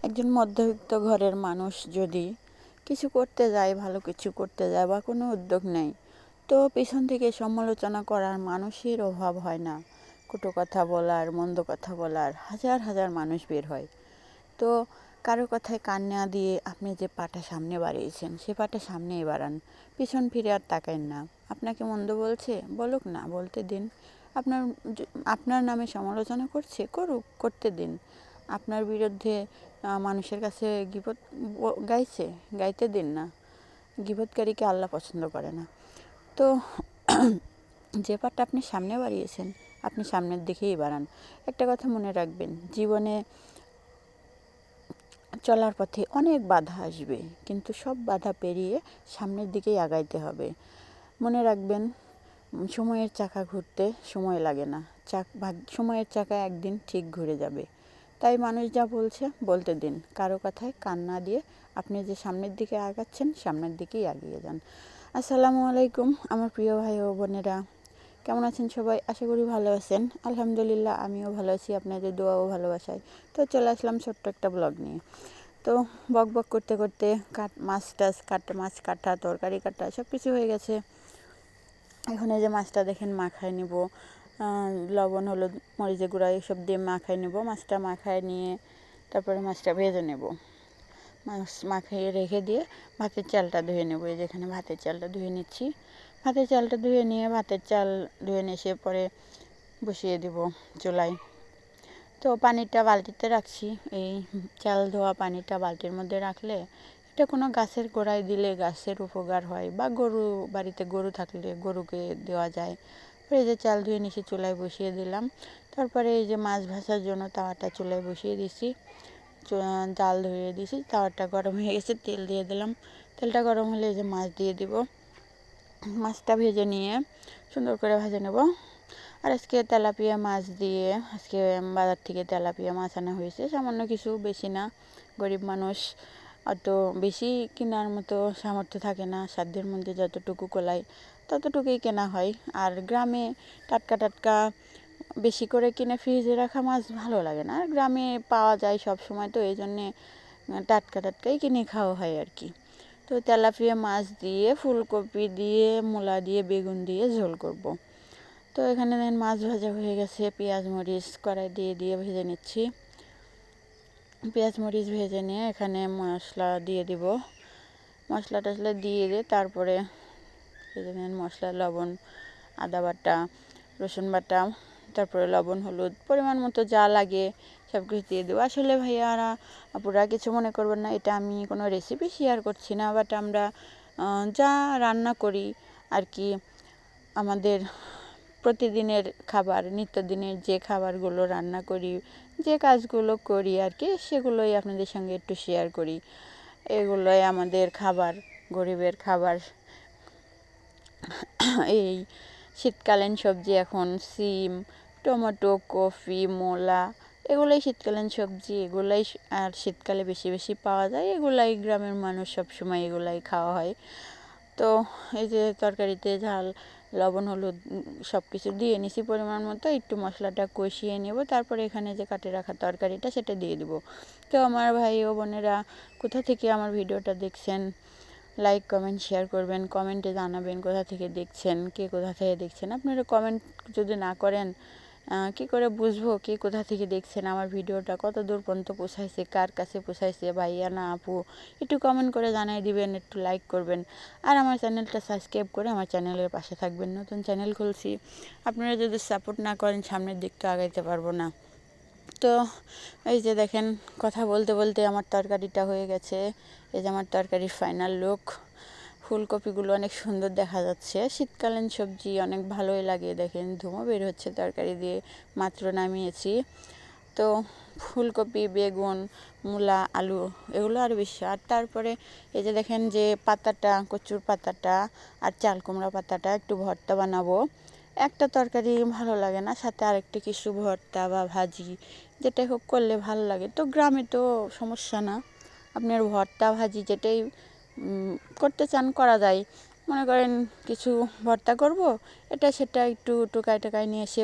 একজন মধ্যবিত্ত ঘরের মানুষ যদি কিছু করতে যায়, ভালো কিছু করতে যায় বা কোনো উদ্যোগ নেয়, তো পিছন থেকে সমালোচনা করার মানুষের অভাব হয় না। কটু কথা বলার, মন্দ কথা বলার হাজার হাজার মানুষ বের হয়। তো কারো কথায় কান না দিয়ে আপনি যে পাটা সামনে বাড়িয়েছেন সে পাটা সামনেই বাড়ান, পিছন ফিরে আর তাকান না। আপনাকে মন্দ বলছে, বলুক না, বলতে দিন। আপনার আপনার নামে সমালোচনা করছে, করুক, করতে দিন। আপনার বিরুদ্ধে মানুষের কাছে গীবত গাইছে, গাইতে দিন না। গীবতকারীকে আল্লাহ পছন্দ করে না। তো যে পাটা আপনি সামনে বাড়িয়েছেন আপনি সামনের দিকেই বাড়ান। একটা কথা মনে রাখবেন, জীবনে চলার পথে অনেক বাধা আসবে, কিন্তু সব বাধা পেরিয়ে সামনের দিকেই আগাইতে হবে। মনে রাখবেন, সময়ের চাকা ঘুরতে সময় লাগে না। সময়ের চাকা একদিন ঠিক ঘুরে যাবে। তাই মানুষ যা বলছে বলতে দিন, কারো কথায় কান না দিয়ে আপনি যে সামনের দিকে আগাচ্ছেন সামনের দিকেই এগিয়ে যান। আসসালামু আলাইকুম আমার প্রিয় ভাই ও বোনেরা, কেমন আছেন সবাই? আশা করি ভালো আছেন। আলহামদুলিল্লাহ, আমিও ভালো আছি আপনাদের দোয়া ও ভালোবাসায়। তো চলে আসলাম ছোট্ট একটা ব্লগ নিয়ে। তো বক বক করতে করতে মাছ কাটা, তরকারি কাটা সব কিছু হয়ে গেছে। এখন এই যে মাছটা দেখেন মাখায় নিব, লবণ, হলুদ, মরিচের গুঁড়া এইসব দিয়ে মাখায় নেব। মাছটা মাখায় নিয়ে তারপরে মাছটা ভেজে নেব। মাছ মাখিয়ে রেখে দিয়ে ভাতের চালটা ধুয়ে নেব। এই যেখানে ভাতের চালটা ধুয়ে নিচ্ছি। ভাতের চালটা ধুয়ে নিয়ে ভাতের চাল ধুয়ে নিয়ে এসে পরে বসিয়ে দেব চুলায়। তো পানিটা বালতিতে রাখছি। এই চাল ধোয়া পানিটা বালতির মধ্যে রাখলে এটা কোনো গাছের গোড়ায় দিলে গাছের উপকার হয়, বা বাড়িতে গরু থাকলে গরুকে দেওয়া যায়। এই যে চাল ধুয়ে নিয়ে চুলায় বসিয়ে দিলাম। তারপরে এই যে মাছ ভাজার জন্য তাওয়াটা চুলায় বসিয়ে দিছি, জাল ধরিয়ে দিছি। তাওয়াটা গরম হয়ে গেছে, তেল দিয়ে দিলাম। তেলটা গরম হলে এই যে মাছ দিয়ে দিব। মাছটা ভেজে নিয়ে সুন্দর করে ভেজে নেব। আর আজকে তেলাপিয়া মাছ দিয়ে, আজকে বাজার থেকে তেলাপিয়া মাছ আনা হয়েছে, সামান্য কিছু, বেশি না। গরিব মানুষ, অত বেশি কেনার মতো সামর্থ্য থাকে না। সাধ্যের মধ্যে যতটুকু কোলায় ততটুকুই কেনা হয়। আর গ্রামে টাটকা টাটকা বেশি করে কিনে ফ্রিজে রাখা মাছ ভালো লাগে না। আর গ্রামে পাওয়া যায় সব সময়, তো এই জন্যে টাটকা টাটকাই কিনে খাওয়া হয় আর কি। তো তেলাপিয়া মাছ দিয়ে, ফুলকপি দিয়ে, মূলা দিয়ে, বেগুন দিয়ে ঝোল করব। তো এখানে দেখেন মাছ ভাজা হয়ে গেছে। পেঁয়াজ মরিচ কড়াই দিয়ে ভেজে নিচ্ছি। পেঁয়াজ মরিচ ভেজে নিয়ে এখানে মশলা দিয়ে দিব। মশলা টশলা দিয়ে তারপরে দেখেন মশলা, লবণ, আদা বাটা, রসুন বাটা, তারপরে লবণ, হলুদ, পরিমাণ মতো যা লাগে সব কিছু দিয়ে দেবো। আসলে ভাইয়ারা আপুরা কিছু মনে করবেন না, এটা আমি কোনো রেসিপি শেয়ার করছি না, বাট আমরা যা রান্না করি আর কি, আমাদের প্রতিদিনের খাবার, নিত্যদিনের যে খাবারগুলো রান্না করি, যে কাজগুলো করি আর কি, সেগুলোই আপনাদের সঙ্গে একটু শেয়ার করি। এগুলোই আমাদের খাবার, গরিবের খাবার। এই শীতকালীন সবজি এখন সিম, টমেটো, কফি, মূলা, এগুলোই শীতকালীন সবজি। এগুলাই আর শীতকালে বেশি বেশি পাওয়া যায়। এগুলাই গ্রামের মানুষ সবসময় এগুলাই খাওয়া হয়। তো এই যে তরকারিতে ঝাল, লবণ, হলুদ সব কিছু দিয়ে নিছি পরিমাণ মতো। একটু মশলাটা কষিয়ে নেব, তারপরে এখানে যে কাটে রাখা তরকারিটা সেটা দিয়ে দেবো। তো আমার ভাই ও বোনেরা কোথা থেকে আমার ভিডিওটা দেখছেন, লাইক, কমেন্ট, শেয়ার করবেন। কমেন্টে জানাবেন কোথা থেকে দেখছেন, কে কোথা থেকে দেখছেন। আপনারা কমেন্ট যদি না করেন কী করে বুঝবো কে কোথা থেকে দেখছেন, আমার ভিডিওটা কত দূর পর্যন্ত পৌঁছাইছে, কার কাছে পৌঁছাইছে, ভাইয়া না আপু, একটু কমেন্ট করে জানিয়ে দিবেন, একটু লাইক করবেন। আর আমার চ্যানেলটা সাবস্ক্রাইব করে আমার চ্যানেলের পাশে থাকবেন। নতুন চ্যানেল খুলছি, আপনারা যদি সাপোর্ট না করেন সামনের দিকটা আগাইতে পারবো না। তো এই যে দেখেন কথা বলতে বলতে আমার তরকারিটা হয়ে গেছে। এই যে আমার তরকারির ফাইনাল লুক। ফুলকপিগুলো অনেক সুন্দর দেখা যাচ্ছে। শীতকালীন সবজি অনেক ভালোই লাগে। দেখেন ধুমো বের হচ্ছে তরকারি দিয়ে, মাত্র নামিয়েছি। তো ফুলকপি, বেগুন, মূলা, আলু এগুলো আর বেশি। আর তারপরে এই যে দেখেন যে পাতাটা, কচুর পাতাটা আর চাল কুমড়া পাতাটা একটু ভর্তা বানাবো। একটা তরকারি ভালো লাগে না, সাথে আরেকটা কিছু ভর্তা বা ভাজি যেটাই হোক করলে ভালো লাগে। তো গ্রামে তো সমস্যা না, আপনার ভর্তা ভাজি যেটাই করতে চান করা যায়। মনে করেন কিছু ভর্তা করব, এটা সেটা একটু টোকায় টোকায় নিয়ে এসে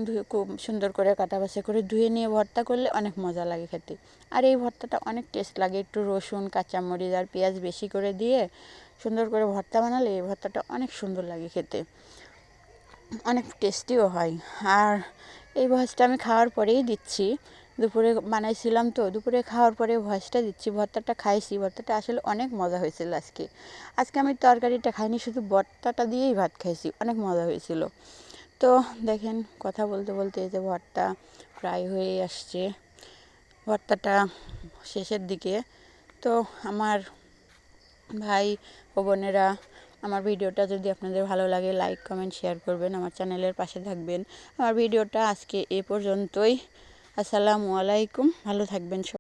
ধুয়ে খুব সুন্দর করে কাটা বাছা করে ধুয়ে নিয়ে ভর্তা করলে অনেক মজা লাগে খেতে। আর এই ভর্তাটা অনেক টেস্ট লাগে, একটু রসুন কাঁচামরিচ আর পেঁয়াজ বেশি করে দিয়ে সুন্দর করে ভর্তা বানালে এই ভর্তাটা অনেক সুন্দর লাগে খেতে, অনেক টেস্টিও হয়। আর এই ভয়েসটা আমি খাওয়ার পরেই দিচ্ছি, দুপুরে বানাইছিলাম তো, দুপুরে খাওয়ার পরে ভয়েসটা দিচ্ছি। ভর্তাটা খাইছি, ভর্তাটা আসলে অনেক মজা হয়েছিল আজকে। আজকে আমি তরকারিটা খাইনি, শুধু ভর্তাটা দিয়েই ভাত খাইছি, অনেক মজা হয়েছিল। তো দেখেন কথা বলতে বলতে এই যে ভর্তা প্রায় হয়ে আসছে, ভর্তাটা শেষের দিকে। তো আমার ভাই ও বোনেরা, আমার ভিডিওটা যদি আপনাদের ভালো লাগে লাইক কমেন্ট শেয়ার করবেন, আমার চ্যানেলের পাশে থাকবেন। আমার ভিডিওটা আজকে এ পর্যন্তই। আসসালামু আলাইকুম, ভালো থাকবেন সবাই।